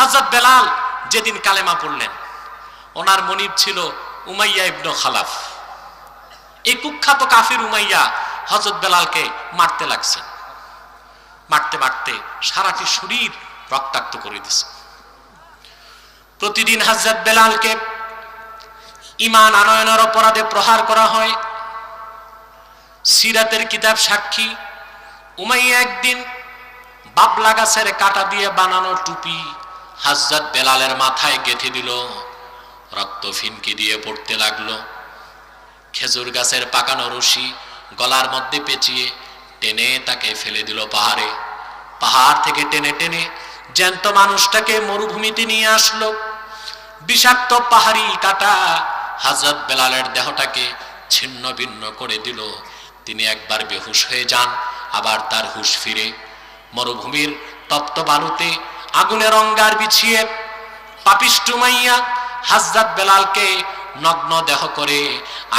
হযরত বেলাল যেদিন কালেমা পড়লেন, ওনার মনিব ছিল উমাইয়া ইবনে খালাফ। এই কুখ্যাত কাফির উমাইয়া হযরত বেলালকে মারতে লাগছেন। মারতে মারতে সারাটি শরীর রক্তাক্ত করে দিছে। প্রতিদিন হযরত বেলালকে ঈমান আনয়নের অপরাধে প্রহার করা হয়। সিরাতের কিতাব সাক্ষী, উমাইয়া একদিন বাবলা গাছের কাঁটা দিয়ে বানানো টুপি হযরত বেলালের মাথায় গেঁথে দিল। রক্ত ফিনকি দিয়ে পড়তে লাগলো। খেজুর গাছের পাকানো রশি গলার মধ্যে পেঁচিয়ে টেনে তাকে ফেলে দিল পাহাড়ে। পাহাড় থেকে টেনে টেনে জ্যান্ত মানুষটাকে মরুভূমিতে নিয়ে আসলো। বিষাক্ত পাহাড়ি কাঁটা হযরত বেলালের দেহটাকে ছিন্ন ভিন্ন করে দিল। তিনি একবার বেহুশ হয়ে যান, আবার তার হুঁশ ফিরে। মরুভূমির তপ্ত বালুতে আগুনের অঙ্গার বিছিয়ে পাপিষ্ঠ উমাইয়া হযরত বেলালকে নগ্ন দেহ করে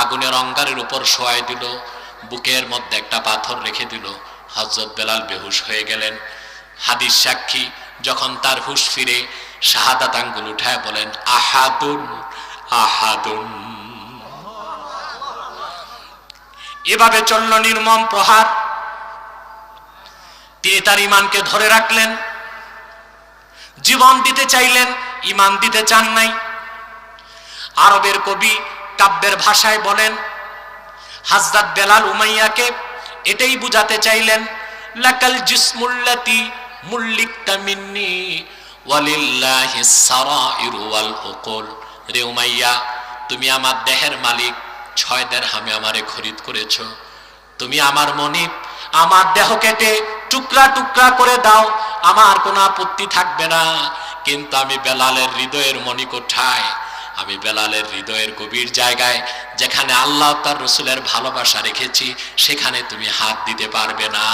আগুনের অঙ্গারের উপর শোয়াই দিল। বুকের মধ্যে একটা পাথর রেখে দিল। হযরত বেলাল বেহুশ হয়ে গেলেন। হাদিস সাক্ষী, যখন তার হুঁশ ফিরে শাহাদাত আঙ্গুল উঠায় বলেন, আহাদুন আহাদুন। এভাবে চলল নির্মম প্রহার। তিনি তার ঈমানকে ধরে রাখলেন, জীবন দিতে চাইলেন, ঈমান দিতে চান নাই। আরবের কবি কাব্যের ভাষায় বলেন, হযরত বেলাল উমাইয়াকে এটাই বুঝাতে চাইলেন, লাকাল জিসমুল্লাতি মুল্লিকতা মিন্নি ওয়ালিল্লাহিস সারাইরু ওয়াল উকুল। রে উমাইয়া, তুমি আমার দেহের মালিক, 6 দিরহামে আমারে খরিদ করেছো। তুমি আমার মনিব, আমার দেহ কেটে টুকরা টুকরা করে দাও, আমার কোনো আপত্তি থাকবে না। কিন্তু আমি বেলালের হৃদয়ের মণিকোঠায়, আমি বেলালের হৃদয়ের গভীর জায়গায় যেখানে আল্লাহ তার রাসূলের ভালোবাসা রেখেছি, সেখানে তুমি হাত দিতে পারবে না।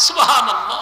সুবহানাল্লাহ।